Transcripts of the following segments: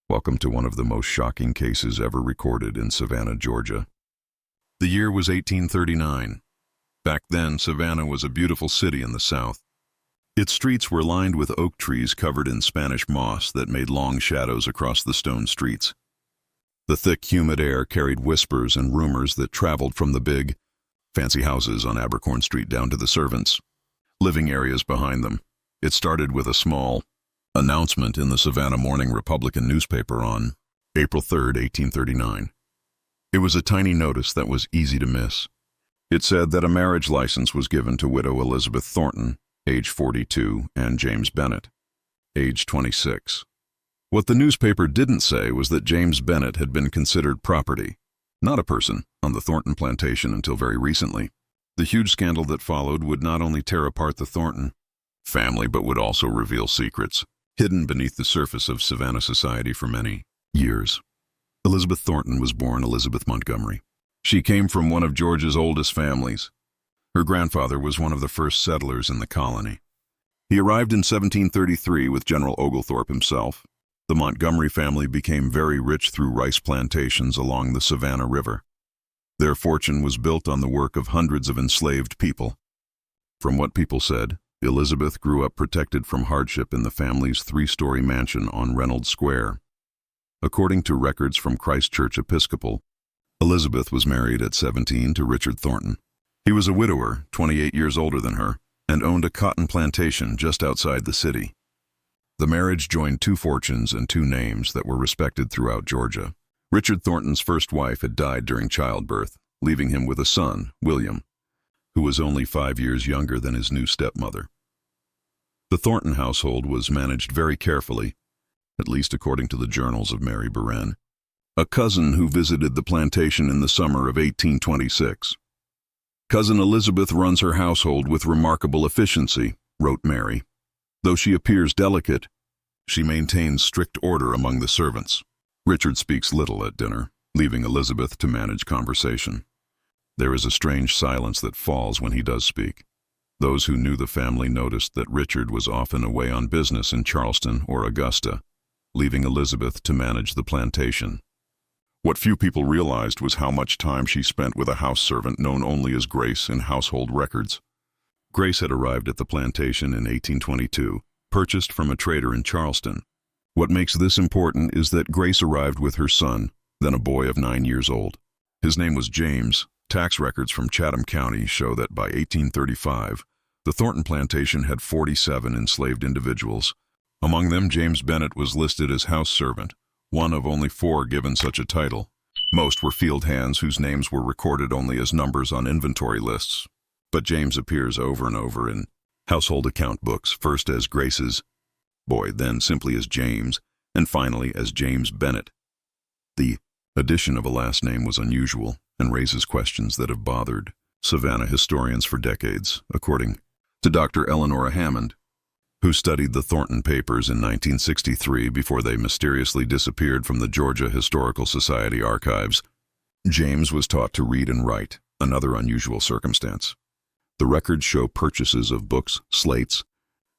Welcome to one of the most shocking cases ever recorded in Savannah, Georgia. The year was 1839. Back then, Savannah was a beautiful city in the South. Its streets were lined with oak trees covered in Spanish moss that made long shadows across the stone streets. The thick, humid air carried whispers and rumors that traveled from the big, fancy houses on Abercorn Street down to the servants' living areas behind them. It started with a small announcement in the Savannah Morning Republican newspaper on April 3, 1839. It was a tiny notice that was easy to miss. It said that a marriage license was given to widow Elizabeth Thornton, age 42, and James Bennett, age 26. What the newspaper didn't say was that James Bennett had been considered property, not a person, on the Thornton plantation until very recently. The huge scandal that followed would not only tear apart the Thornton family but would also reveal secrets hidden beneath the surface of Savannah society for many years. Elizabeth Thornton was born Elizabeth Montgomery. She came from one of Georgia's oldest families. Her grandfather was one of the first settlers in the colony. He arrived in 1733 with General Oglethorpe himself. The Montgomery family became very rich through rice plantations along the Savannah River. Their fortune was built on the work of hundreds of enslaved people. From what people said, Elizabeth grew up protected from hardship in the family's three-story mansion on Reynolds Square. According to records from Christchurch Episcopal, Elizabeth was married at 17 to Richard Thornton. He was a widower, 28 years older than her, and owned a cotton plantation just outside the city. The marriage joined two fortunes and two names that were respected throughout Georgia. Richard Thornton's first wife had died during childbirth, leaving him with a son, William, who was only 5 years younger than his new stepmother. The Thornton household was managed very carefully, at least according to the journals of Mary Buren, a cousin who visited the plantation in the summer of 1826. "Cousin Elizabeth runs her household with remarkable efficiency," wrote Mary. "Though she appears delicate, she maintains strict order among the servants." Richard speaks little at dinner, leaving Elizabeth to manage conversation. There is a strange silence that falls when he does speak. Those who knew the family noticed that Richard was often away on business in Charleston or Augusta, leaving Elizabeth to manage the plantation. What few people realized was how much time she spent with a house servant known only as Grace in household records. Grace had arrived at the plantation in 1822, purchased from a trader in Charleston. What makes this important is that Grace arrived with her son, then a boy of 9 years old. His name was James. Tax records from Chatham County show that by 1835, the Thornton plantation had 47 enslaved individuals. Among them, James Bennett was listed as house servant, one of only 4 given such a title. Most were field hands whose names were recorded only as numbers on inventory lists. But James appears over and over in household account books, first as Grace's boy, then simply as James, and finally as James Bennett. The addition of a last name was unusual and raises questions that have bothered Savannah historians for decades, according to Dr. Eleanor Hammond, who studied the Thornton papers in 1963 before they mysteriously disappeared from the Georgia Historical Society archives. James was taught to read and write, another unusual circumstance. The records show purchases of books, slates,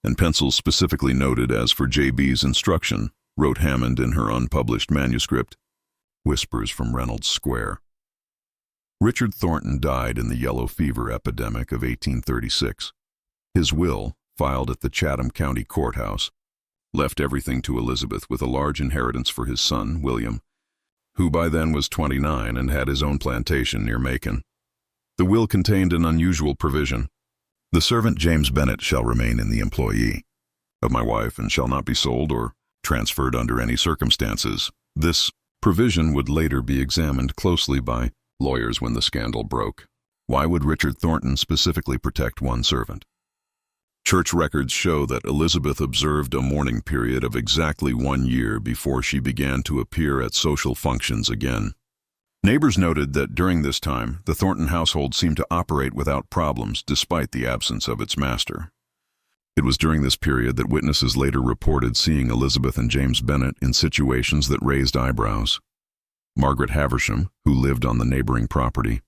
and pencils specifically noted as for JB's instruction, wrote Hammond in her unpublished manuscript, Whispers from Reynolds Square. Richard Thornton died in the yellow fever epidemic of 1836. His will, filed at the Chatham County Courthouse, left everything to Elizabeth with a large inheritance for his son, William, who by then was 29 and had his own plantation near Macon. The will contained an unusual provision. "The servant James Bennett shall remain in the employee of my wife and shall not be sold or transferred under any circumstances." This provision would later be examined closely by lawyers when the scandal broke. Why would Richard Thornton specifically protect one servant? Church records show that Elizabeth observed a mourning period of exactly 1 year before she began to appear at social functions again. Neighbors noted that during this time, the Thornton household seemed to operate without problems despite the absence of its master. It was during this period that witnesses later reported seeing Elizabeth and James Bennett in situations that raised eyebrows. Margaret Haversham, who lived on the neighboring property,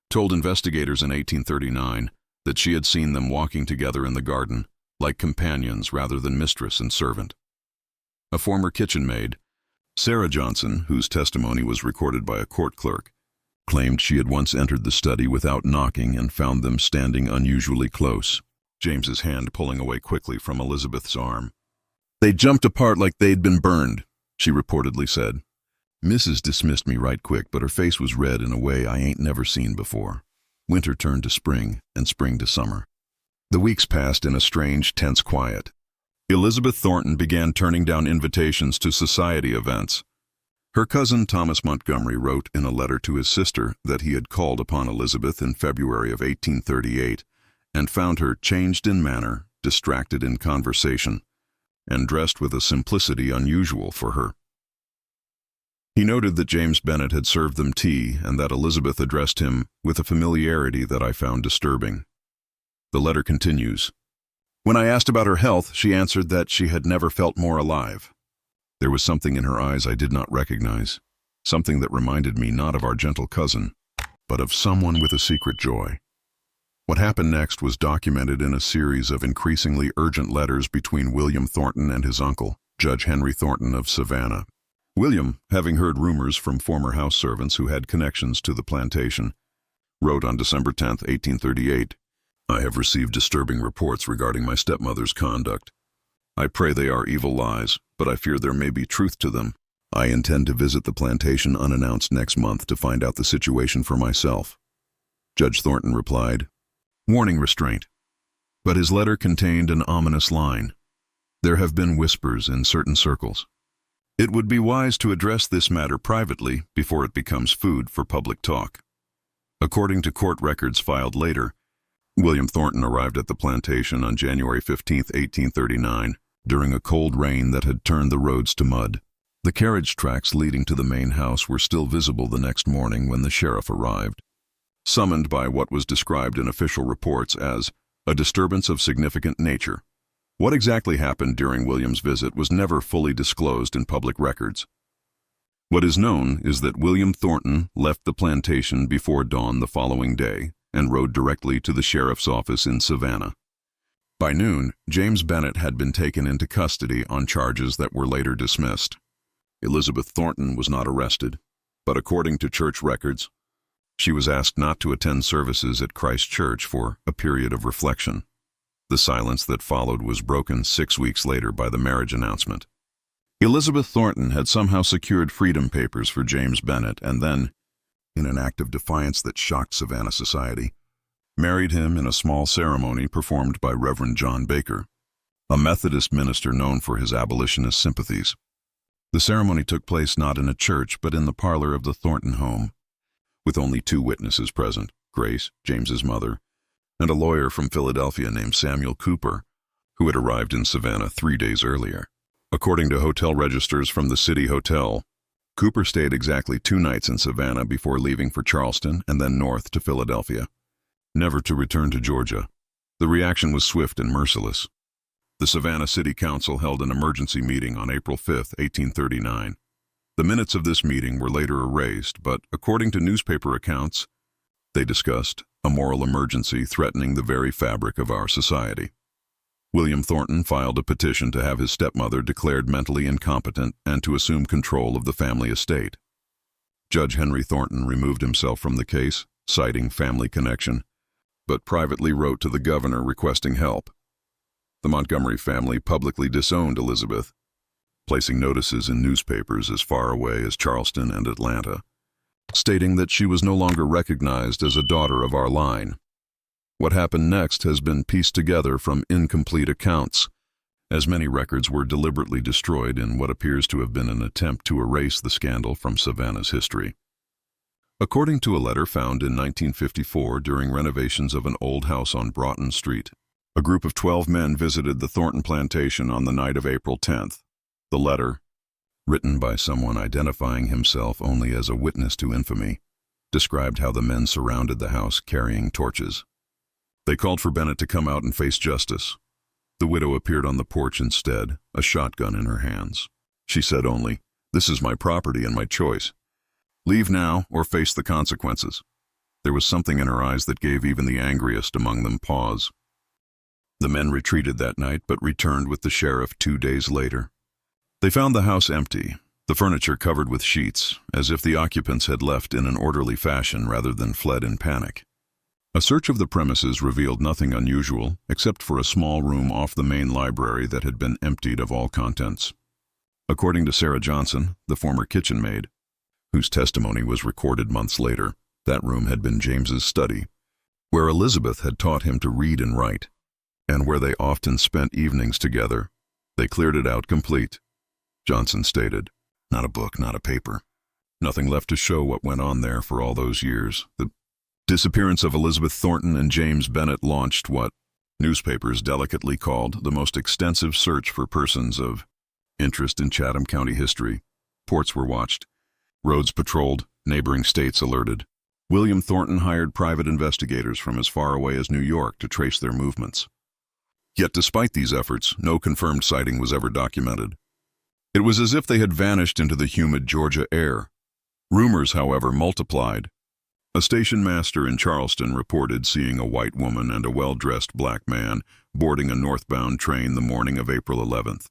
told investigators in 1839 that she had seen them walking together in the garden, like companions rather than mistress and servant. A former kitchen maid Sarah Johnson, whose testimony was recorded by a court clerk, claimed she had once entered the study without knocking and found them standing unusually close, James's hand pulling away quickly from Elizabeth's arm. "They jumped apart like they'd been burned," she reportedly said. "Mrs. dismissed me right quick, but her face was red in a way I ain't never seen before." Winter turned to spring, and spring to summer. The weeks passed in a strange, tense quiet. Elizabeth Thornton began turning down invitations to society events. Her cousin Thomas Montgomery wrote in a letter to his sister that he had called upon Elizabeth in February of 1838 and found her changed in manner, distracted in conversation, and dressed with a simplicity unusual for her. He noted that James Bennet had served them tea and that Elizabeth addressed him with a familiarity that I found disturbing. The letter continues, "When I asked about her health, she answered that she had never felt more alive. There was something in her eyes I did not recognize, something that reminded me not of our gentle cousin, but of someone with a secret joy." What happened next was documented in a series of increasingly urgent letters between William Thornton and his uncle, Judge Henry Thornton of Savannah. William, having heard rumors from former house servants who had connections to the plantation, wrote on December 10, 1838, "I have received disturbing reports regarding my stepmother's conduct. I pray they are evil lies, but I fear there may be truth to them. I intend to visit the plantation unannounced next month to find out the situation for myself." Judge Thornton replied, "Warning restraint." But his letter contained an ominous line. "There have been whispers in certain circles. It would be wise to address this matter privately before it becomes food for public talk." According to court records filed later, William Thornton arrived at the plantation on January 15, 1839, during a cold rain that had turned the roads to mud. The carriage tracks leading to the main house were still visible the next morning when the sheriff arrived, summoned by what was described in official reports as a disturbance of significant nature. What exactly happened during William's visit was never fully disclosed in public records. What is known is that William Thornton left the plantation before dawn the following day and rode directly to the sheriff's office in Savannah. By noon, James Bennet had been taken into custody on charges that were later dismissed. Elizabeth Thornton was not arrested, but according to church records, she was asked not to attend services at Christ Church for a period of reflection. The silence that followed was broken 6 weeks later by the marriage announcement. Elizabeth Thornton had somehow secured freedom papers for James Bennet and then, in an act of defiance that shocked Savannah society, married him in a small ceremony performed by Reverend John Baker, a Methodist minister known for his abolitionist sympathies. The ceremony took place not in a church but in the parlor of the Thornton home, with only 2 witnesses present, Grace, James's mother, and a lawyer from Philadelphia named Samuel Cooper, who had arrived in Savannah 3 days earlier. According to hotel registers from the City Hotel, Cooper stayed exactly 2 nights in Savannah before leaving for Charleston and then north to Philadelphia, never to return to Georgia. The reaction was swift and merciless. The Savannah City Council held an emergency meeting on April 5, 1839. The minutes of this meeting were later erased, but according to newspaper accounts, they discussed a moral emergency threatening the very fabric of our society. William Thornton filed a petition to have his stepmother declared mentally incompetent and to assume control of the family estate. Judge Henry Thornton removed himself from the case, citing family connection, but privately wrote to the governor requesting help. The Montgomery family publicly disowned Elizabeth, placing notices in newspapers as far away as Charleston and Atlanta, stating that she was no longer recognized as a daughter of our line. What happened next has been pieced together from incomplete accounts, as many records were deliberately destroyed in what appears to have been an attempt to erase the scandal from Savannah's history. According to a letter found in 1954 during renovations of an old house on Broughton Street, a group of 12 men visited the Thornton plantation on the night of April 10th. The letter, written by someone identifying himself only as a witness to infamy, described how the men surrounded the house carrying torches. They called for Bennet to come out and face justice. The widow appeared on the porch instead, a shotgun in her hands. She said only, "This is my property and my choice. Leave now or face the consequences." There was something in her eyes that gave even the angriest among them pause. The men retreated that night but returned with the sheriff 2 days later. They found the house empty, the furniture covered with sheets, as if the occupants had left in an orderly fashion rather than fled in panic. A search of the premises revealed nothing unusual except for a small room off the main library that had been emptied of all contents. According to Sarah Johnson, the former kitchen maid, whose testimony was recorded months later, that room had been James's study, where Elizabeth had taught him to read and write, and where they often spent evenings together. They cleared it out complete, Johnson stated. Not a book, not a paper. Nothing left to show what went on there for all those years. The disappearance of Elizabeth Thornton and James Bennett launched what newspapers delicately called the most extensive search for persons of interest in Chatham County history. Ports were watched, roads patrolled, neighboring states alerted. William Thornton hired private investigators from as far away as New York to trace their movements. Yet despite these efforts, no confirmed sighting was ever documented. It was as if they had vanished into the humid Georgia air. Rumors, however, multiplied. A station master in Charleston reported seeing a white woman and a well-dressed black man boarding a northbound train the morning of April 11th.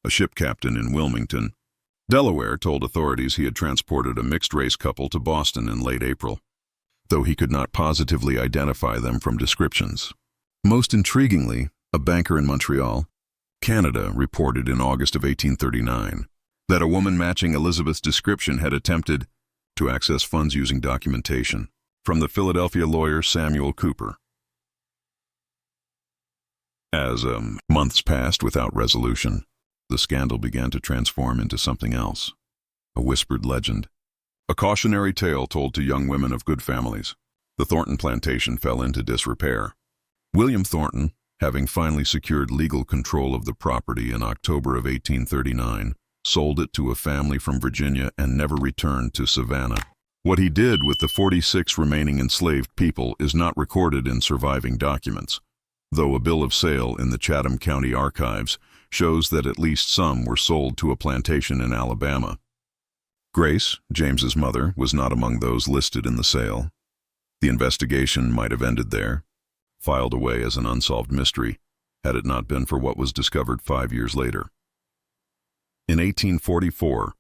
A ship captain in Wilmington, Delaware, told authorities he had transported a mixed-race couple to Boston in late April, though he could not positively identify them from descriptions. Most intriguingly, a banker in Montreal, Canada, reported in August of 1839 that a woman matching Elizabeth's description had attempted to access funds using documentation from the Philadelphia lawyer Samuel Cooper. As months passed without resolution, the scandal began to transform into something else, a whispered legend, a cautionary tale told to young women of good families. The Thornton plantation fell into disrepair. William Thornton, having finally secured legal control of the property in October of 1839, sold it to a family from Virginia and never returned to Savannah. What he did with the 46 remaining enslaved people is not recorded in surviving documents, though a bill of sale in the Chatham County archives shows that at least some were sold to a plantation in Alabama. Grace, James's mother, was not among those listed in the sale. The investigation might have ended there, filed away as an unsolved mystery, had it not been for what was discovered 5 years later. In 1844,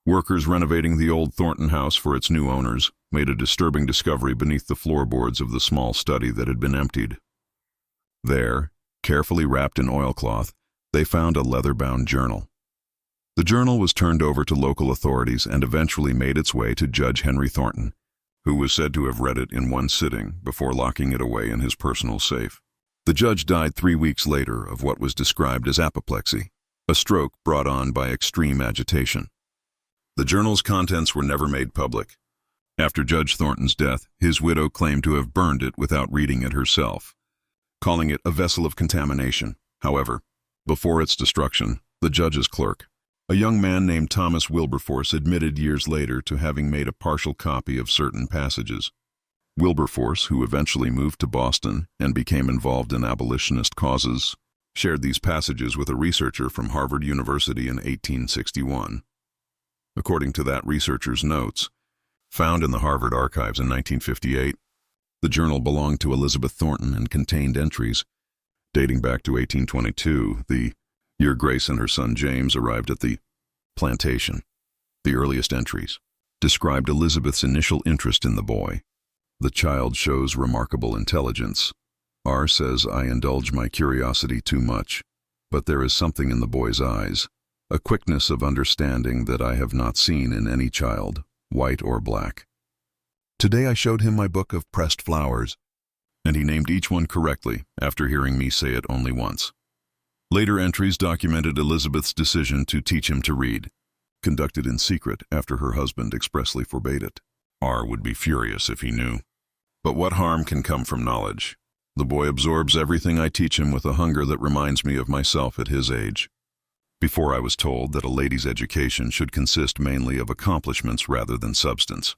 workers renovating the old Thornton house for its new owners made a disturbing discovery beneath the floorboards of the small study that had been emptied. There, carefully wrapped in oilcloth, they found a leather-bound journal. The journal was turned over to local authorities and eventually made its way to Judge Henry Thornton, who was said to have read it in one sitting before locking it away in his personal safe. The judge died 3 weeks later of what was described as apoplexy, a stroke brought on by extreme agitation. The journal's contents were never made public. After Judge Thornton's death, his widow claimed to have burned it without reading it herself, calling it a vessel of contamination. However, before its destruction, the judge's clerk, a young man named Thomas Wilberforce, admitted years later to having made a partial copy of certain passages. Wilberforce, who eventually moved to Boston and became involved in abolitionist causes, shared these passages with a researcher from Harvard University in 1861. According to that researcher's notes, found in the Harvard archives in 1958, the journal belonged to Elizabeth Thornton and contained entries dating back to 1822, the year Grace and her son James arrived at the plantation. The earliest entries described Elizabeth's initial interest in the boy. The child shows remarkable intelligence. R. says, I indulge my curiosity too much, but there is something in the boy's eyes, a quickness of understanding that I have not seen in any child, white or black. Today I showed him my book of pressed flowers, and he named each one correctly after hearing me say it only once. Later entries documented Elizabeth's decision to teach him to read, conducted in secret after her husband expressly forbade it. R. would be furious if he knew. But what harm can come from knowledge? The boy absorbs everything I teach him with a hunger that reminds me of myself at his age. Before I was told that a lady's education should consist mainly of accomplishments rather than substance.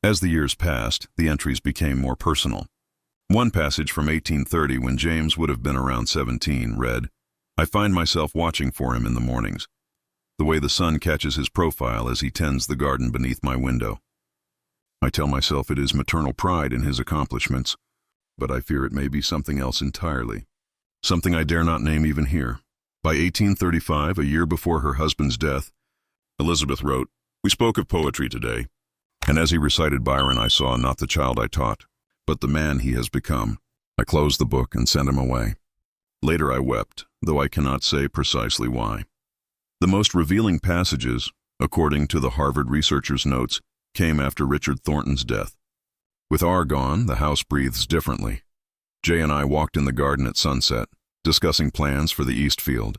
As the years passed, the entries became more personal. One passage from 1830, when James would have been around 17, read, I find myself watching for him in the mornings, the way the sun catches his profile as he tends the garden beneath my window. I tell myself it is maternal pride in his accomplishments, but I fear it may be something else entirely, something I dare not name even here. By 1835, a year before her husband's death, Elizabeth wrote, "We spoke of poetry today, and as he recited Byron, I saw not the child I taught, but the man he has become. I closed the book and sent him away. Later I wept, though I cannot say precisely why." The most revealing passages, according to the Harvard researchers' notes, came after Richard Thornton's death. With R gone, the house breathes differently. Jay and I walked in the garden at sunset, discussing plans for the East Field.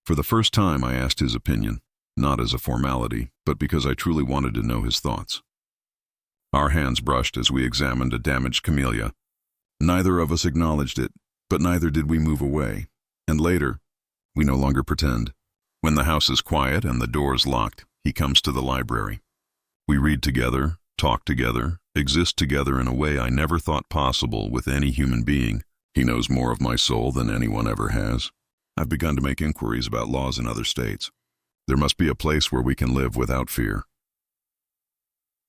For the first time, I asked his opinion, not as a formality, but because I truly wanted to know his thoughts. Our hands brushed as we examined a damaged camellia. Neither of us acknowledged it, but neither did we move away. And later, we no longer pretend. When the house is quiet and the doors locked, he comes to the library. We read together, talk together, exist together in a way I never thought possible with any human being. He knows more of my soul than anyone ever has. I've begun to make inquiries about laws in other states. There must be a place where we can live without fear.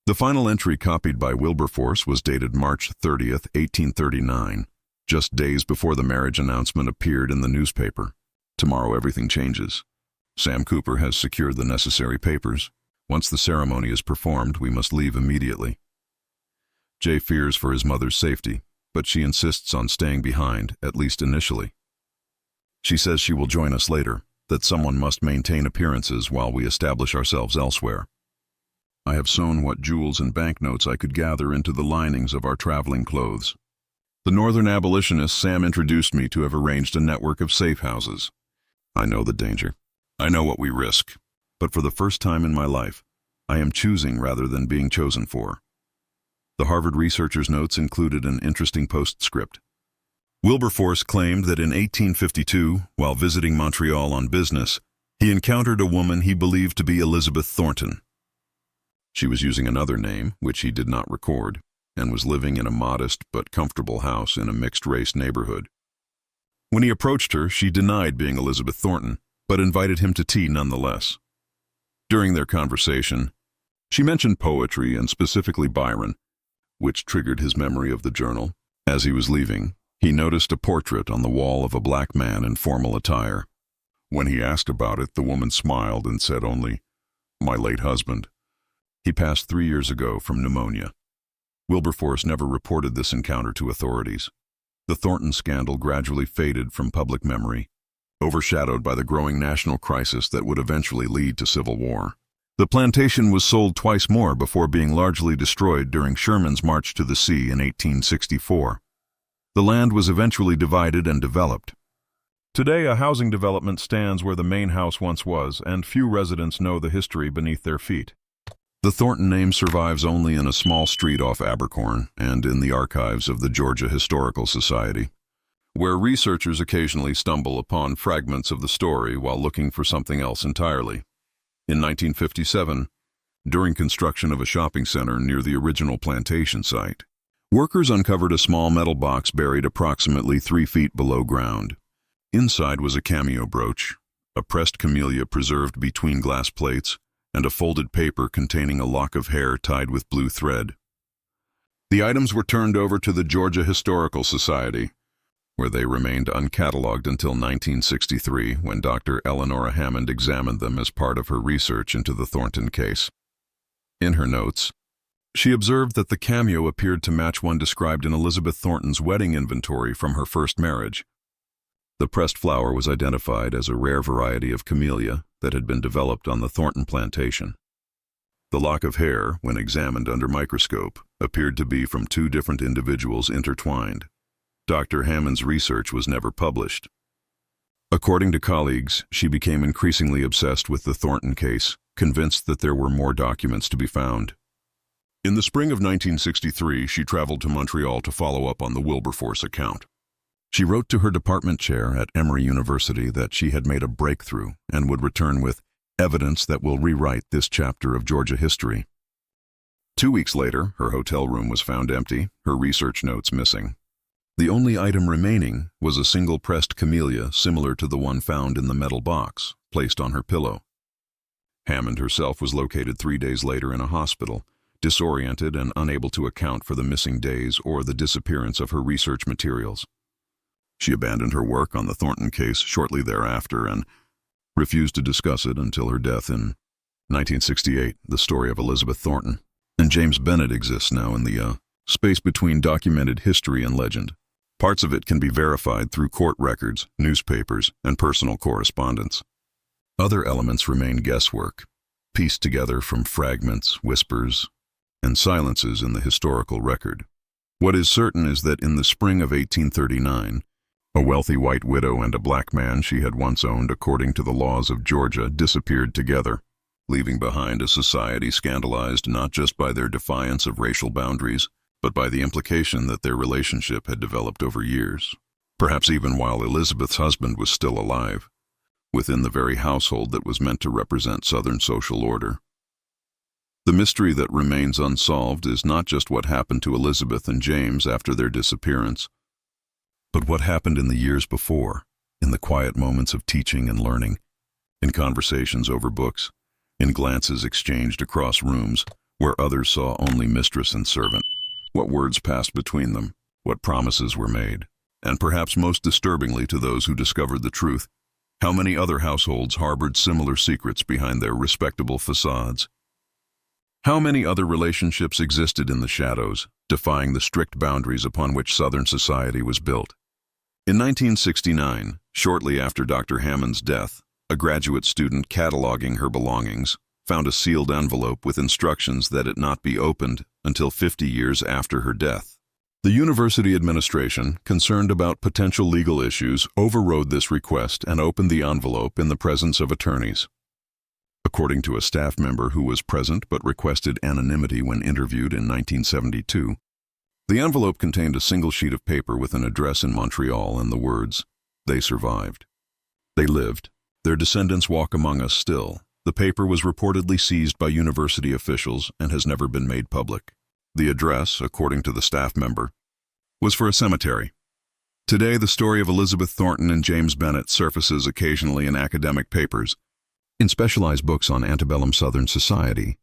The final entry copied by Wilberforce was dated March 30th, 1839, just days before the marriage announcement appeared in the newspaper. Tomorrow everything changes. Sam Cooper has secured the necessary papers. Once the ceremony is performed, we must leave immediately. Jay fears for his mother's safety, but she insists on staying behind, at least initially. She says she will join us later, that someone must maintain appearances while we establish ourselves elsewhere. I have sewn what jewels and banknotes I could gather into the linings of our traveling clothes. The northern abolitionist Sam introduced me to have arranged a network of safe houses. I know the danger. I know what we risk. But for the first time in my life, I am choosing rather than being chosen for. The Harvard researchers' notes included an interesting postscript. Wilberforce claimed that in 1852, while visiting Montreal on business, he encountered a woman he believed to be Elizabeth Thornton. She was using another name, which he did not record, and was living in a modest but comfortable house in a mixed-race neighborhood. When he approached her, she denied being Elizabeth Thornton, but invited him to tea nonetheless. During their conversation, she mentioned poetry and specifically Byron, which triggered his memory of the journal. As he was leaving, he noticed a portrait on the wall of a black man in formal attire. When he asked about it, the woman smiled and said only, "My late husband. He passed 3 years ago from pneumonia." Wilberforce never reported this encounter to authorities. The Thornton scandal gradually faded from public memory, overshadowed by the growing national crisis that would eventually lead to civil war. The plantation was sold twice more before being largely destroyed during Sherman's march to the sea in 1864. The land was eventually divided and developed. Today, a housing development stands where the main house once was, and few residents know the history beneath their feet. The Thornton name survives only in a small street off Abercorn and in the archives of the Georgia Historical Society, where researchers occasionally stumble upon fragments of the story while looking for something else entirely. In 1957, during construction of a shopping center near the original plantation site, workers uncovered a small metal box buried approximately 3 feet below ground. Inside was a cameo brooch, a pressed camellia preserved between glass plates, and a folded paper containing a lock of hair tied with blue thread. The items were turned over to the Georgia Historical Society, where they remained uncatalogued until 1963, when Dr. Eleanora Hammond examined them as part of her research into the Thornton case. In her notes, she observed that the cameo appeared to match one described in Elizabeth Thornton's wedding inventory from her first marriage. The pressed flower was identified as a rare variety of camellia that had been developed on the Thornton plantation. The lock of hair, when examined under microscope, appeared to be from 2 different individuals intertwined. Dr. Hammond's research was never published. According to colleagues, she became increasingly obsessed with the Thornton case, convinced that there were more documents to be found. In the spring of 1963, she traveled to Montreal to follow up on the Wilberforce account. She wrote to her department chair at Emory University that she had made a breakthrough and would return with evidence that will rewrite this chapter of Georgia history. 2 weeks later, her hotel room was found empty, her research notes missing. The only item remaining was a single pressed camellia similar to the one found in the metal box, placed on her pillow. Hammond herself was located 3 days later in a hospital, disoriented and unable to account for the missing days or the disappearance of her research materials. She abandoned her work on the Thornton case shortly thereafter and refused to discuss it until her death in 1968, the story of Elizabeth Thornton and James Bennett exists now in the space between documented history and legend. Parts of it can be verified through court records, newspapers, and personal correspondence. Other elements remain guesswork, pieced together from fragments, whispers, and silences in the historical record. What is certain is that in the spring of 1839, a wealthy white widow and a black man she had once owned according to the laws of Georgia disappeared together, leaving behind a society scandalized not just by their defiance of racial boundaries, but by the implication that their relationship had developed over years, perhaps even while Elizabeth's husband was still alive, within the very household that was meant to represent Southern social order. The mystery that remains unsolved is not just what happened to Elizabeth and James after their disappearance, but what happened in the years before, in the quiet moments of teaching and learning, in conversations over books, in glances exchanged across rooms where others saw only mistress and servant. What words passed between them, what promises were made, and perhaps most disturbingly to those who discovered the truth, how many other households harbored similar secrets behind their respectable facades. How many other relationships existed in the shadows, defying the strict boundaries upon which Southern society was built. In 1969, shortly after Dr. Hammond's death, a graduate student cataloging her belongings found a sealed envelope with instructions that it not be opened until 50 years after her death. The university administration, concerned about potential legal issues, overrode this request and opened the envelope in the presence of attorneys. According to a staff member who was present but requested anonymity when interviewed in 1972, the envelope contained a single sheet of paper with an address in Montreal and the words, "They survived. They lived. Their descendants walk among us still." The paper was reportedly seized by university officials and has never been made public. The address, according to the staff member, was for a cemetery. Today, the story of Elizabeth Thornton and James Bennett surfaces occasionally in academic papers, in specialized books on antebellum Southern society,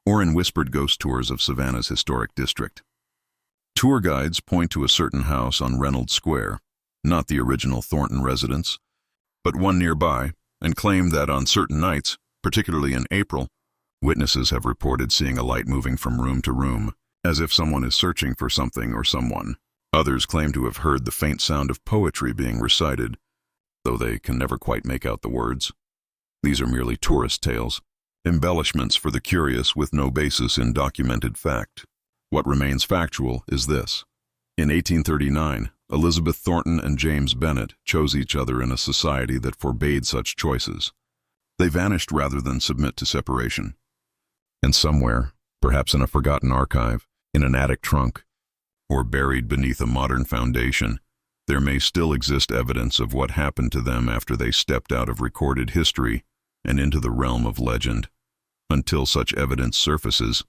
or in whispered ghost tours of Savannah's historic district. Tour guides point to a certain house on Reynolds Square, not the original Thornton residence, but one nearby, and claim that on certain nights, particularly in April, witnesses have reported seeing a light moving from room to room, as if someone is searching for something or someone. Others claim to have heard the faint sound of poetry being recited, though they can never quite make out the words. These are merely tourist tales, embellishments for the curious with no basis in documented fact. What remains factual is this. In 1839, Elizabeth Thornton and James Bennett chose each other in a society that forbade such choices. They vanished rather than submit to separation. And somewhere, perhaps in a forgotten archive, in an attic trunk, or buried beneath a modern foundation, there may still exist evidence of what happened to them after they stepped out of recorded history and into the realm of legend. Until such evidence surfaces,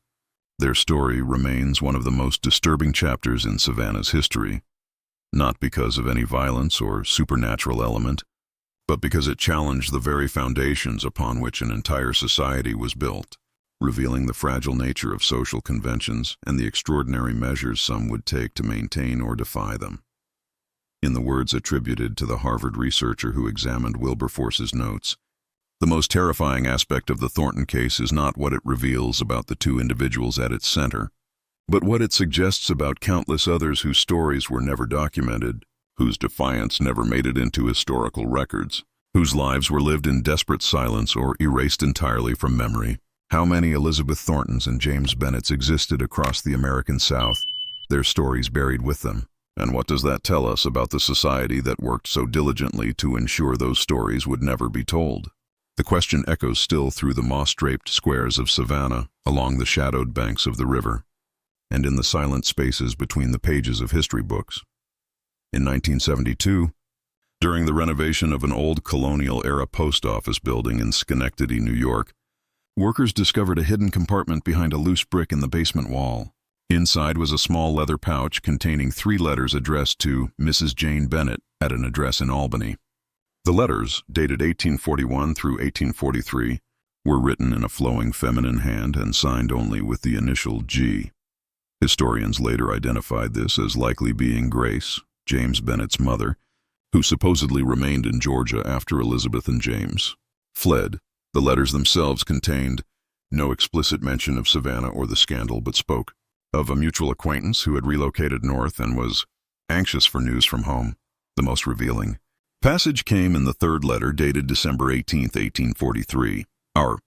their story remains one of the most disturbing chapters in Savannah's history, not because of any violence or supernatural element, but because it challenged the very foundations upon which an entire society was built, revealing the fragile nature of social conventions and the extraordinary measures some would take to maintain or defy them. In the words attributed to the Harvard researcher who examined Wilberforce's notes, the most terrifying aspect of the Thornton case is not what it reveals about the two individuals at its center, but what it suggests about countless others whose stories were never documented, whose defiance never made it into historical records, whose lives were lived in desperate silence or erased entirely from memory. How many Elizabeth Thorntons and James Bennetts existed across the American South, their stories buried with them? And what does that tell us about the society that worked so diligently to ensure those stories would never be told? The question echoes still through the moss-draped squares of Savannah, along the shadowed banks of the river, and in the silent spaces between the pages of history books. In 1972, during the renovation of an old colonial-era post office building in Schenectady, New York, workers discovered a hidden compartment behind a loose brick in the basement wall. Inside was a small leather pouch containing 3 letters addressed to Mrs. Jane Bennett at an address in Albany. The letters, dated 1841 through 1843, were written in a flowing feminine hand and signed only with the initial G. Historians later identified this as likely being Grace, James Bennett's mother, who supposedly remained in Georgia after Elizabeth and James fled. The letters themselves contained, No explicit mention of Savannah or the scandal, but spoke of a mutual acquaintance who had relocated north and was anxious for news from home. The most revealing passage came in the third letter dated December 18th, 1843. Our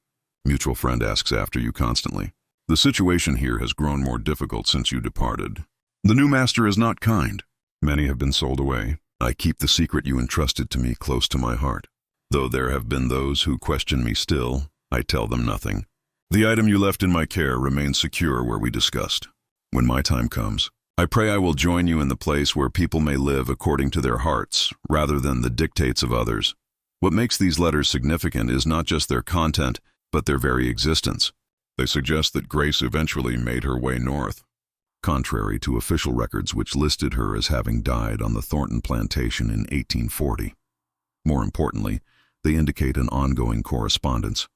mutual friend asks after you constantly. The situation here has grown more difficult since you departed. The new master is not kind. Many have been sold away. I keep the secret you entrusted to me close to my heart. Though there have been those who question me still, I tell them nothing. The item you left in my care remains secure where we discussed. When my time comes, I pray I will join you in the place where people may live according to their hearts, rather than the dictates of others. What makes these letters significant is not just their content, but their very existence. They suggest that Grace eventually made her way north, contrary to official records which listed her as having died on the Thornton plantation in 1840. More importantly, they indicate an ongoing correspondence,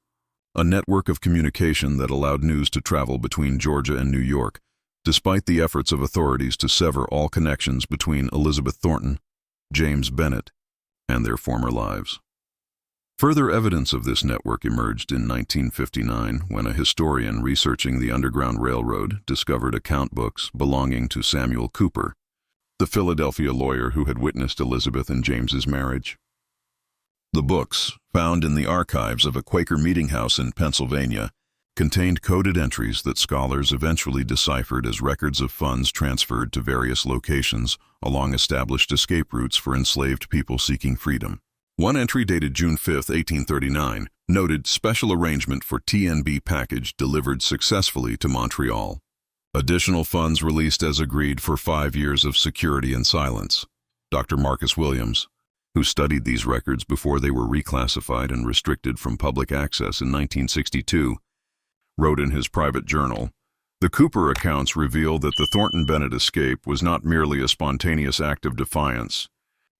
a network of communication that allowed news to travel between Georgia and New York, despite the efforts of authorities to sever all connections between Elizabeth Thornton, James Bennett, and their former lives. Further evidence of this network emerged in 1959 when a historian researching the Underground Railroad discovered account books belonging to Samuel Cooper, the Philadelphia lawyer who had witnessed Elizabeth and James's marriage. The books, found in the archives of a Quaker meeting house in Pennsylvania, contained coded entries that scholars eventually deciphered as records of funds transferred to various locations along established escape routes for enslaved people seeking freedom. One entry dated June 5, 1839, noted special arrangement for TNB package delivered successfully to Montreal. Additional funds released as agreed for 5 years of security and silence. Dr. Marcus Williams, who studied these records before they were reclassified and restricted from public access in 1962, wrote in his private journal, "The Cooper accounts reveal that the Thornton-Bennett escape was not merely a spontaneous act of defiance,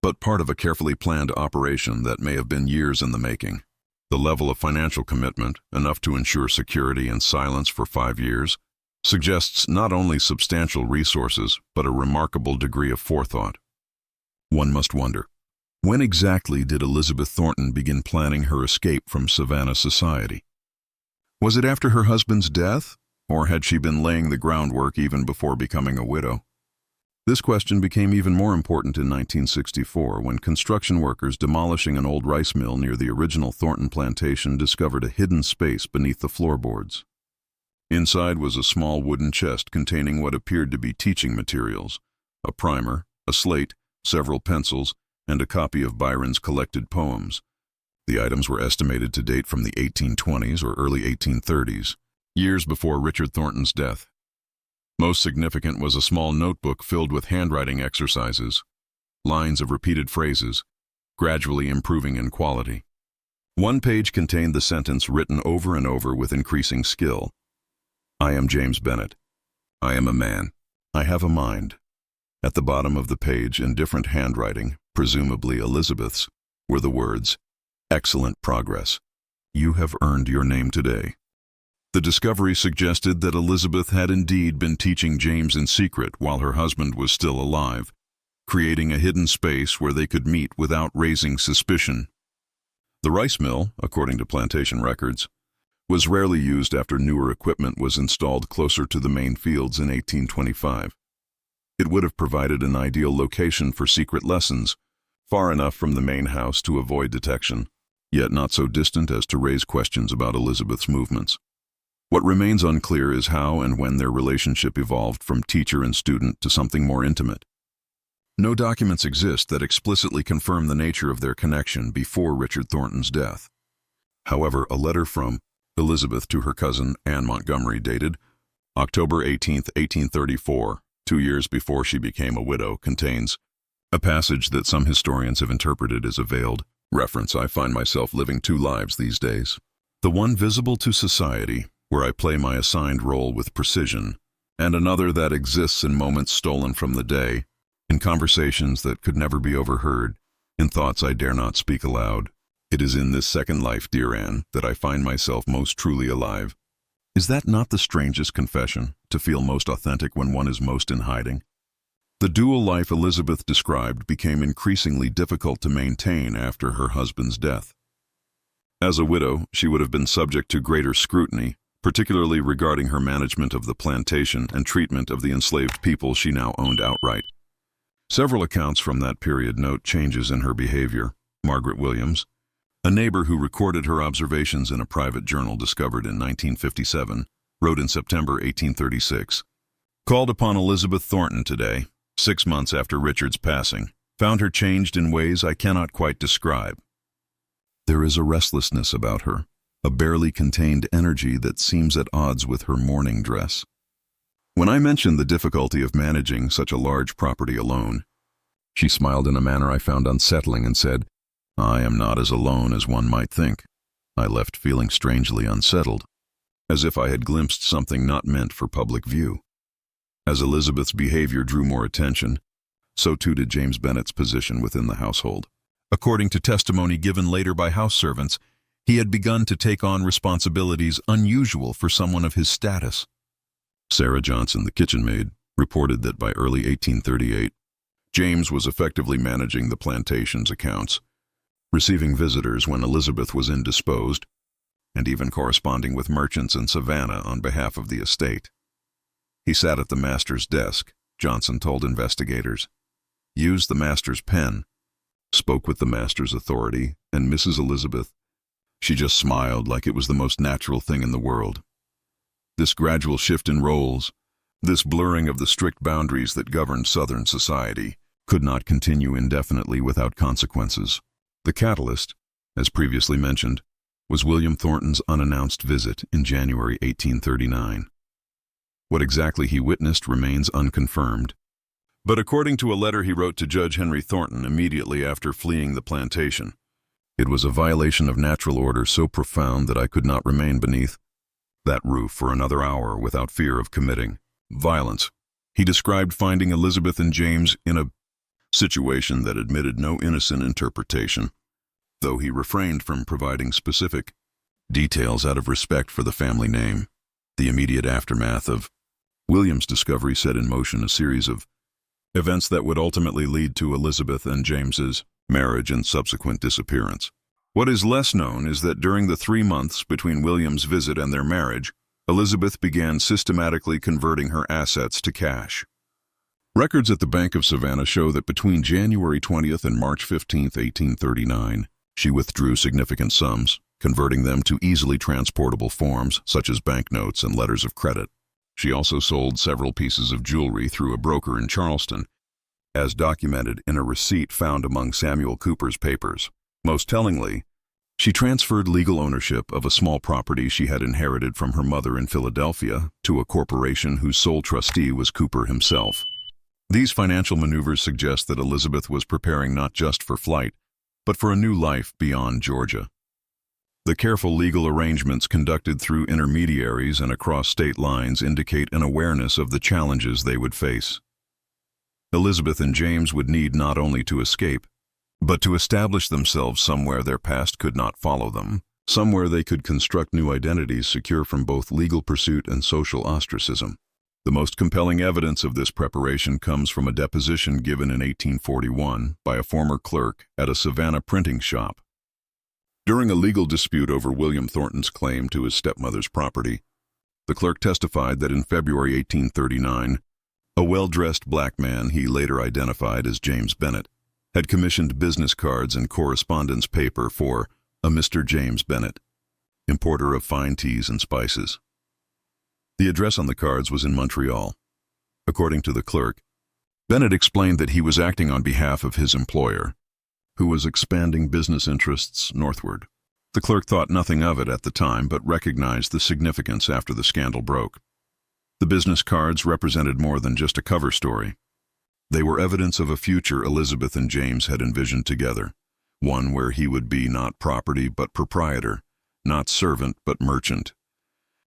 but part of a carefully planned operation that may have been years in the making. The level of financial commitment, enough to ensure security and silence for 5 years, suggests not only substantial resources, but a remarkable degree of forethought." One must wonder, when exactly did Elizabeth Thornton begin planning her escape from Savannah society? Was it after her husband's death, or had she been laying the groundwork even before becoming a widow? This question became even more important in 1964 when construction workers demolishing an old rice mill near the original Thornton plantation discovered a hidden space beneath the floorboards. Inside was a small wooden chest containing what appeared to be teaching materials, a primer, a slate, several pencils, and a copy of Byron's collected poems. The items were estimated to date from the 1820s or early 1830s, years before Richard Thornton's death. Most significant was a small notebook filled with handwriting exercises, lines of repeated phrases, gradually improving in quality. One page contained the sentence written over and over with increasing skill. "I am James Bennett. I am a man. I have a mind." At the bottom of the page, in different handwriting, presumably Elizabeth's, were the words, "Excellent progress. You have earned your name today." The discovery suggested that Elizabeth had indeed been teaching James in secret while her husband was still alive, creating a hidden space where they could meet without raising suspicion. The rice mill, according to plantation records, was rarely used after newer equipment was installed closer to the main fields in 1825. It would have provided an ideal location for secret lessons, far enough from the main house to avoid detection, yet not so distant as to raise questions about Elizabeth's movements. What remains unclear is how and when their relationship evolved from teacher and student to something more intimate. No documents exist that explicitly confirm the nature of their connection before Richard Thornton's death. However, a letter from Elizabeth to her cousin Anne Montgomery dated October 18, 1834, 2 years before she became a widow, contains a passage that some historians have interpreted as a veiled reference. "I find myself living 2 lives these days. The one visible to society, where I play my assigned role with precision, and another that exists in moments stolen from the day, in conversations that could never be overheard, in thoughts I dare not speak aloud. It is in this second life, dear Anne, that I find myself most truly alive." Is that not the strangest confession, to feel most authentic when one is most in hiding? The dual life Elizabeth described became increasingly difficult to maintain after her husband's death. As a widow, she would have been subject to greater scrutiny, particularly regarding her management of the plantation and treatment of the enslaved people she now owned outright. Several accounts from that period note changes in her behavior. Margaret Williams, a neighbor who recorded her observations in a private journal discovered in 1957, wrote in September 1836, "Called upon Elizabeth Thornton today, 6 months after Richard's passing, found her changed in ways I cannot quite describe. There is a restlessness about her, a barely contained energy that seems at odds with her mourning dress. When I mentioned the difficulty of managing such a large property alone, she smiled in a manner I found unsettling and said, 'I am not as alone as one might think.' I left feeling strangely unsettled, as if I had glimpsed something not meant for public view. As Elizabeth's behavior drew more attention, so too did James Bennet's position within the household. According to testimony given later by house servants, he had begun to take on responsibilities unusual for someone of his status. Sarah Johnson, the kitchen maid, reported that by early 1838, James was effectively managing the plantation's accounts, receiving visitors when Elizabeth was indisposed, and even corresponding with merchants in Savannah on behalf of the estate. He sat at the master's desk, Johnson told investigators, used the master's pen, spoke with the master's authority, and Mrs. Elizabeth, she just smiled like it was the most natural thing in the world. This gradual shift in roles, this blurring of the strict boundaries that governed Southern society, could not continue indefinitely without consequences. The catalyst, as previously mentioned, was William Thornton's unannounced visit in January 1839. What exactly he witnessed remains unconfirmed, but according to a letter he wrote to Judge Henry Thornton immediately after fleeing the plantation, it was a violation of natural order so profound that I could not remain beneath that roof for another hour without fear of committing violence. He described finding Elizabeth and James in a situation that admitted no innocent interpretation, though he refrained from providing specific details out of respect for the family name. The immediate aftermath of William's discovery set in motion a series of events that would ultimately lead to Elizabeth and James's marriage and subsequent disappearance. What is less known is that during the 3 months between William's visit and their marriage, Elizabeth began systematically converting her assets to cash. Records at the Bank of Savannah show that between January 20th and March 15th, 1839, she withdrew significant sums, converting them to easily transportable forms such as banknotes and letters of credit. She also sold several pieces of jewelry through a broker in Charleston, as documented in a receipt found among Samuel Cooper's papers. Most tellingly, she transferred legal ownership of a small property she had inherited from her mother in Philadelphia to a corporation whose sole trustee was Cooper himself. These financial maneuvers suggest that Elizabeth was preparing not just for flight, but for a new life beyond Georgia. The careful legal arrangements conducted through intermediaries and across state lines indicate an awareness of the challenges they would face. Elizabeth and James would need not only to escape, but to establish themselves somewhere their past could not follow them, somewhere they could construct new identities secure from both legal pursuit and social ostracism. The most compelling evidence of this preparation comes from a deposition given in 1841 by a former clerk at a Savannah printing shop. During a legal dispute over William Thornton's claim to his stepmother's property, the clerk testified that in February 1839, a well-dressed black man he later identified as James Bennett had commissioned business cards and correspondence paper for a Mr. James Bennett, importer of fine teas and spices. The address on the cards was in Montreal. According to the clerk, Bennett explained that he was acting on behalf of his employer, who was expanding business interests northward. The clerk thought nothing of it at the time, but recognized the significance after the scandal broke. The business cards represented more than just a cover story. They were evidence of a future Elizabeth and James had envisioned together, one where he would be not property but proprietor, not servant but merchant.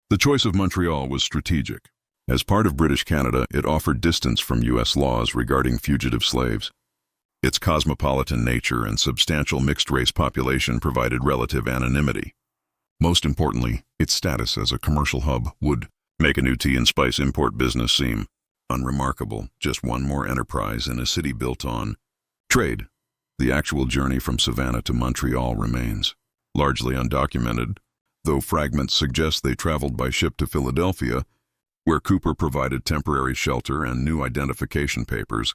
The choice of Montreal was strategic. As part of British Canada, it offered distance from U.S. laws regarding fugitive slaves. Its cosmopolitan nature and substantial mixed-race population provided relative anonymity. Most importantly, its status as a commercial hub would make a new tea and spice import business seem unremarkable, just one more enterprise in a city built on trade. The actual journey from Savannah to Montreal remains largely undocumented, though fragments suggest they traveled by ship to Philadelphia, where Cooper provided temporary shelter and new identification papers,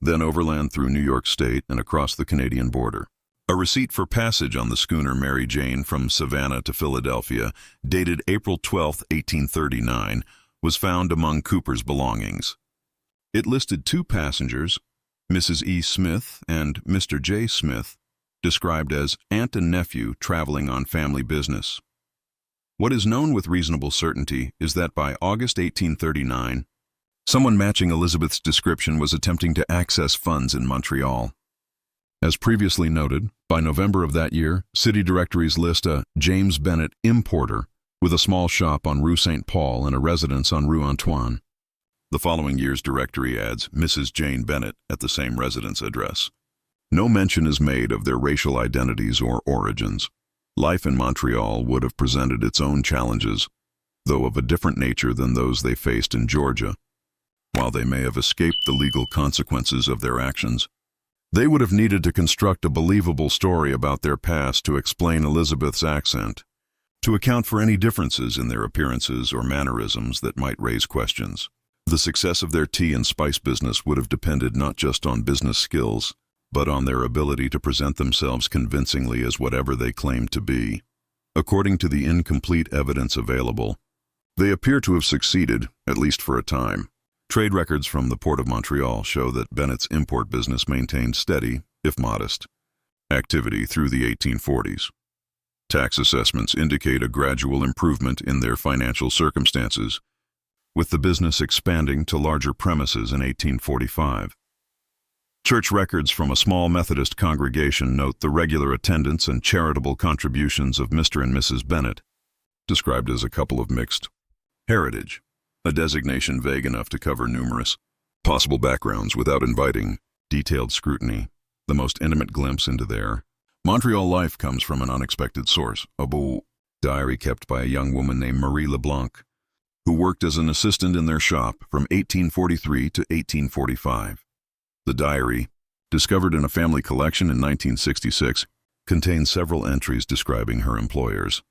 then overland through New York State and across the Canadian border. A receipt for passage on the schooner Mary Jane from Savannah to Philadelphia, dated April 12, 1839, was found among Cooper's belongings. It listed two passengers, Mrs. E. Smith and Mr. J. Smith, described as aunt and nephew traveling on family business. What is known with reasonable certainty is that by August 1839, someone matching Elizabeth's description was attempting to access funds in Montreal. As previously noted, by November of that year, city directories list a James Bennett importer with a small shop on Rue St. Paul and a residence on Rue Antoine. The following year's directory adds Mrs. Jane Bennett at the same residence address. No mention is made of their racial identities or origins. Life in Montreal would have presented its own challenges, though of a different nature than those they faced in Georgia. While they may have escaped the legal consequences of their actions, they would have needed to construct a believable story about their past to explain Elizabeth's accent, to account for any differences in their appearances or mannerisms that might raise questions. The success of their tea and spice business would have depended not just on business skills, but on their ability to present themselves convincingly as whatever they claimed to be. According to the incomplete evidence available, they appear to have succeeded, at least for a time. Trade records from the Port of Montreal show that Bennett's import business maintained steady, if modest, activity through the 1840s. Tax assessments indicate a gradual improvement in their financial circumstances, with the business expanding to larger premises in 1845. Church records from a small Methodist congregation note the regular attendance and charitable contributions of Mr. and Mrs. Bennett, described as a couple of mixed heritage, a designation vague enough to cover numerous possible backgrounds without inviting detailed scrutiny. The most intimate glimpse into their Montreal life comes from an unexpected source, a diary kept by a young woman named Marie LeBlanc, who worked as an assistant in their shop from 1843 to 1845. The diary, discovered in a family collection in 1966, contains several entries describing her employers.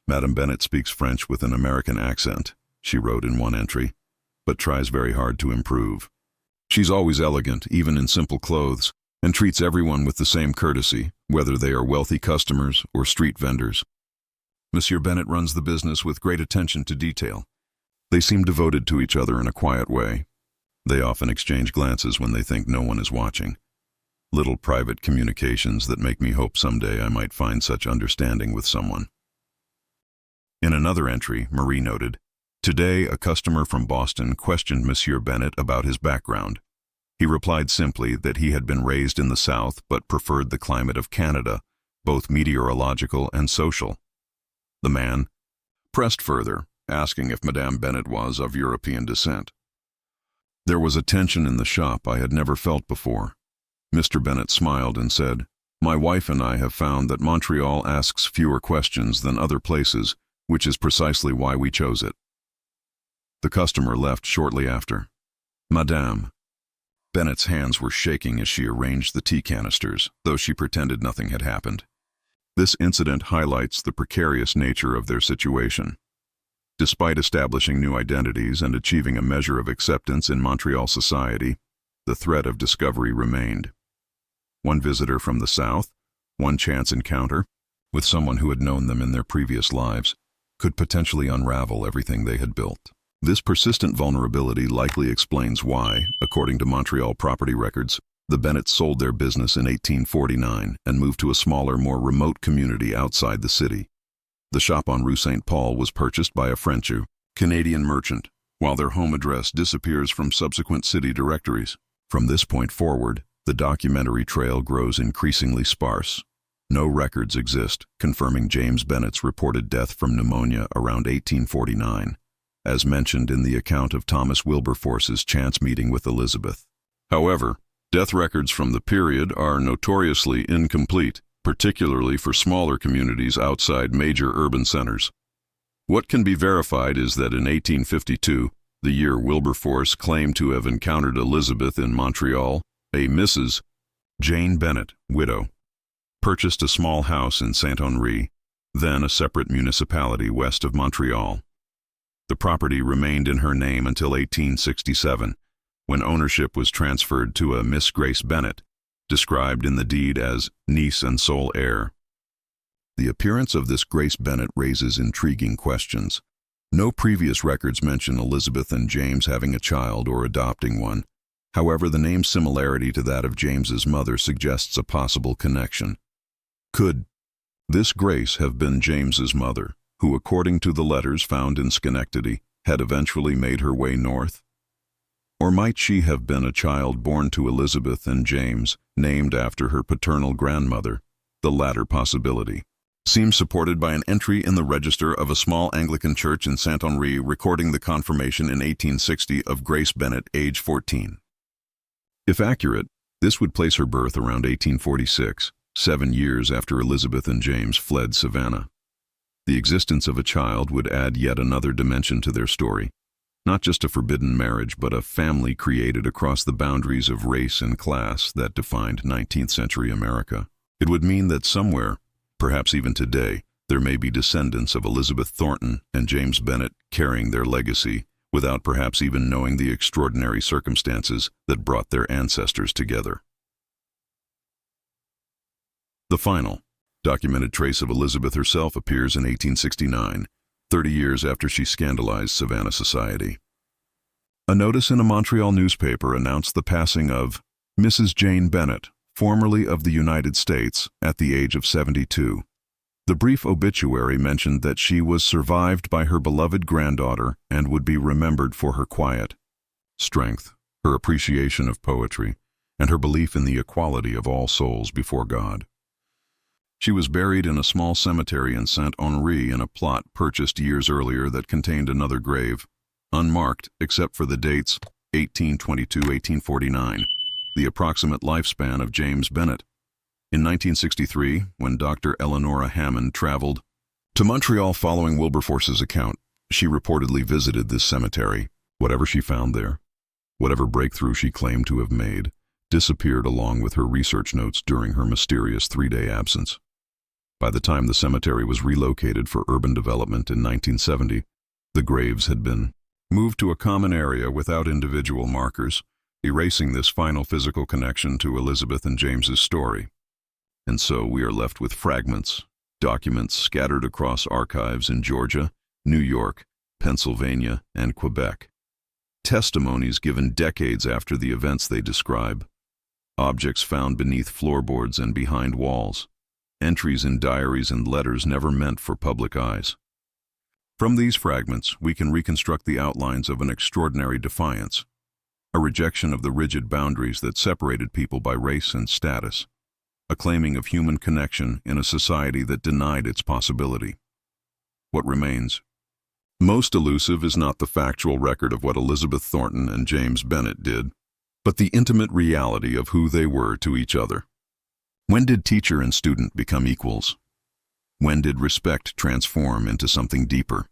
Madame Bennett speaks French with an American accent, she wrote in one entry, but tries very hard to improve. She's always elegant, even in simple clothes, and treats everyone with the same courtesy, whether they are wealthy customers or street vendors. Monsieur Bennett runs the business with great attention to detail. They seem devoted to each other in a quiet way. They often exchange glances when they think no one is watching. Little private communications that make me hope someday I might find such understanding with someone. In another entry, Marie noted, "Today, a customer from Boston questioned Monsieur Bennett about his background. He replied simply that he had been raised in the South but preferred the climate of Canada, both meteorological and social." The man pressed further, asking if Madame Bennett was of European descent. There was a tension in the shop I had never felt before. Mr. Bennett smiled and said, "My wife and I have found that Montreal asks fewer questions than other places, which is precisely why we chose it." The customer left shortly after. Madame Bennett's hands were shaking as she arranged the tea canisters, though she pretended nothing had happened. This incident highlights the precarious nature of their situation. Despite establishing new identities and achieving a measure of acceptance in Montreal society, the threat of discovery remained. One visitor from the South, one chance encounter with someone who had known them in their previous lives, could potentially unravel everything they had built. This persistent vulnerability likely explains why, according to Montreal property records, the Bennetts sold their business in 1849 and moved to a smaller, more remote community outside the city. The shop on Rue St. Paul was purchased by a French-Canadian merchant, while their home address disappears from subsequent city directories. From this point forward, the documentary trail grows increasingly sparse. No records exist confirming James Bennett's reported death from pneumonia around 1849, as mentioned in the account of Thomas Wilberforce's chance meeting with Elizabeth. However, death records from the period are notoriously incomplete, particularly for smaller communities outside major urban centers. What can be verified is that in 1852, the year Wilberforce claimed to have encountered Elizabeth in Montreal, a Mrs. Jane Bennett, widow, purchased a small house in Saint-Henri, then a separate municipality west of Montreal. The property remained in her name until 1867, when ownership was transferred to a Miss Grace Bennett, described in the deed as niece and sole heir. The appearance of this Grace Bennett raises intriguing questions. No previous records mention Elizabeth and James having a child or adopting one. However, the name's similarity to that of James's mother suggests a possible connection. Could this Grace have been James's mother, who, according to the letters found in Schenectady, had eventually made her way north? Or might she have been a child born to Elizabeth and James, named after her paternal grandmother? The latter possibility seems supported by an entry in the register of a small Anglican church in Saint-Henri recording the confirmation in 1860 of Grace Bennett, age 14. If accurate, this would place her birth around 1846, 7 years after Elizabeth and James fled Savannah. The existence of a child would add yet another dimension to their story. Not just a forbidden marriage, but a family created across the boundaries of race and class that defined 19th century America. It would mean that somewhere, perhaps even today, there may be descendants of Elizabeth Thornton and James Bennett carrying their legacy without perhaps even knowing the extraordinary circumstances that brought their ancestors together. The final, documented trace of Elizabeth herself appears in 1869, 30 years after she scandalized Savannah society. A notice in a Montreal newspaper announced the passing of Mrs. Jane Bennett, formerly of the United States, at the age of 72. The brief obituary mentioned that she was survived by her beloved granddaughter and would be remembered for her quiet strength, her appreciation of poetry, and her belief in the equality of all souls before God. She was buried in a small cemetery in Saint-Henri in a plot purchased years earlier that contained another grave, unmarked except for the dates 1822-1849, the approximate lifespan of James Bennett. In 1963, when Dr. Eleonora Hammond traveled to Montreal following Wilberforce's account, she reportedly visited this cemetery. Whatever she found there, whatever breakthrough she claimed to have made, disappeared along with her research notes during her mysterious 3-day absence. By the time the cemetery was relocated for urban development in 1970, the graves had been moved to a common area without individual markers, erasing this final physical connection to Elizabeth and James's story. And so we are left with fragments, documents scattered across archives in Georgia, New York, Pennsylvania, and Quebec. Testimonies given decades after the events they describe. Objects found beneath floorboards and behind walls. Entries in diaries and letters never meant for public eyes. From these fragments, we can reconstruct the outlines of an extraordinary defiance, a rejection of the rigid boundaries that separated people by race and status, a claiming of human connection in a society that denied its possibility. What remains? Most elusive is not the factual record of what Elizabeth Thornton and James Bennett did, but the intimate reality of who they were to each other. When did teacher and student become equals? When did respect transform into something deeper?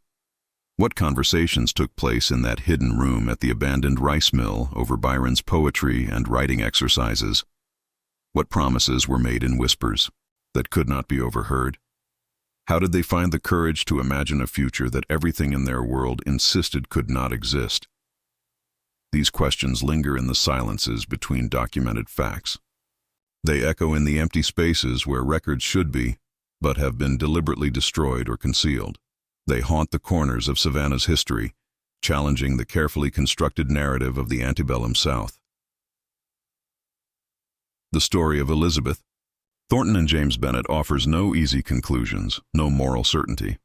What conversations took place in that hidden room at the abandoned rice mill over Byron's poetry and writing exercises? What promises were made in whispers that could not be overheard? How did they find the courage to imagine a future that everything in their world insisted could not exist? These questions linger in the silences between documented facts. They echo in the empty spaces where records should be, but have been deliberately destroyed or concealed. They haunt the corners of Savannah's history, challenging the carefully constructed narrative of the antebellum South. The story of Elizabeth Thornton and James Bennett offers no easy conclusions, no moral certainty.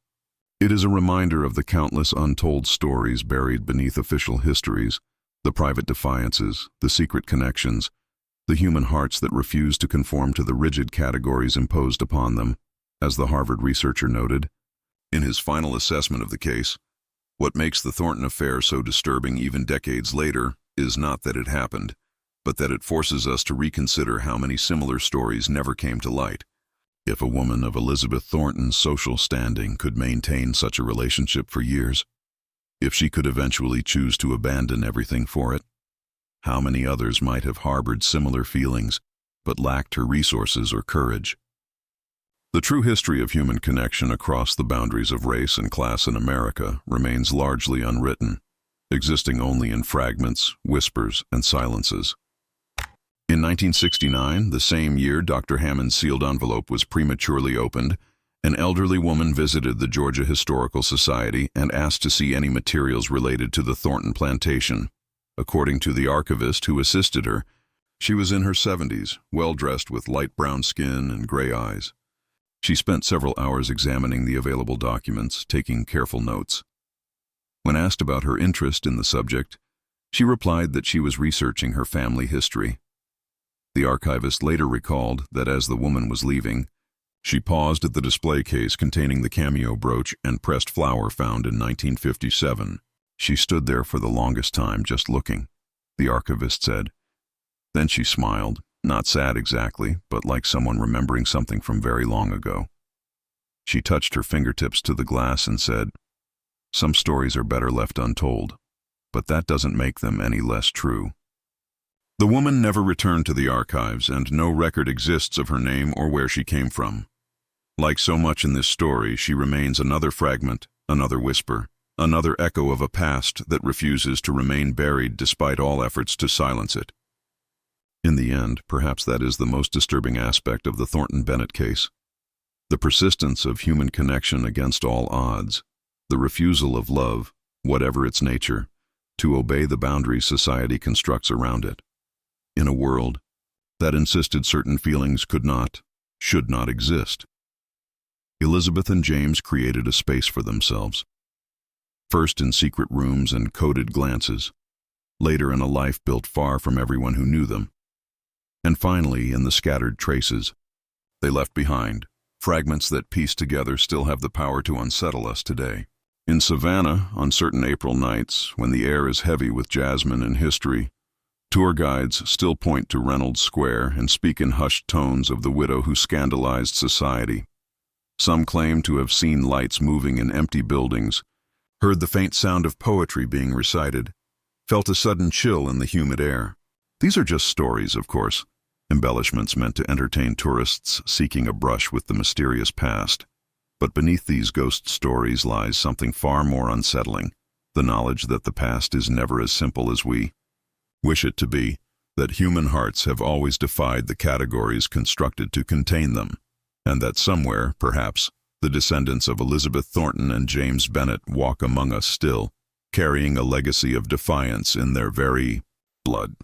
It is a reminder of the countless untold stories buried beneath official histories, the private defiances, the secret connections, the human hearts that refuse to conform to the rigid categories imposed upon them. As the Harvard researcher noted, in his final assessment of the case, what makes the Thornton affair so disturbing even decades later is not that it happened, but that it forces us to reconsider how many similar stories never came to light. If a woman of Elizabeth Thornton's social standing could maintain such a relationship for years, if she could eventually choose to abandon everything for it, how many others might have harbored similar feelings but lacked her resources or courage? The true history of human connection across the boundaries of race and class in America remains largely unwritten, existing only in fragments, whispers, and silences. In 1969, the same year Dr. Hammond's sealed envelope was prematurely opened, an elderly woman visited the Georgia Historical Society and asked to see any materials related to the Thornton plantation. According to the archivist who assisted her, she was in her 70s, well-dressed with light brown skin and gray eyes. She spent several hours examining the available documents, taking careful notes. When asked about her interest in the subject, she replied that she was researching her family history. The archivist later recalled that as the woman was leaving, she paused at the display case containing the cameo brooch and pressed flower found in 1957. She stood there for the longest time just looking, the archivist said. Then she smiled, not sad exactly, but like someone remembering something from very long ago. She touched her fingertips to the glass and said, "Some stories are better left untold, but that doesn't make them any less true." The woman never returned to the archives, and no record exists of her name or where she came from. Like so much in this story, she remains another fragment, another whisper, another echo of a past that refuses to remain buried despite all efforts to silence it. In the end, perhaps that is the most disturbing aspect of the Thornton Bennett case. The persistence of human connection against all odds, the refusal of love, whatever its nature, to obey the boundaries society constructs around it. In a world that insisted certain feelings could not, should not exist. Elizabeth and James created a space for themselves. First in secret rooms and coded glances, later in a life built far from everyone who knew them. And finally, in the scattered traces they left behind, fragments that pieced together still have the power to unsettle us today. In Savannah, on certain April nights, when the air is heavy with jasmine and history, tour guides still point to Reynolds Square and speak in hushed tones of the widow who scandalized society. Some claim to have seen lights moving in empty buildings, heard the faint sound of poetry being recited, felt a sudden chill in the humid air. These are just stories, of course, embellishments meant to entertain tourists seeking a brush with the mysterious past. But beneath these ghost stories lies something far more unsettling, the knowledge that the past is never as simple as we wish it to be, that human hearts have always defied the categories constructed to contain them, and that somewhere, perhaps, the descendants of Elizabeth Thornton and James Bennett walk among us still, carrying a legacy of defiance in their very blood.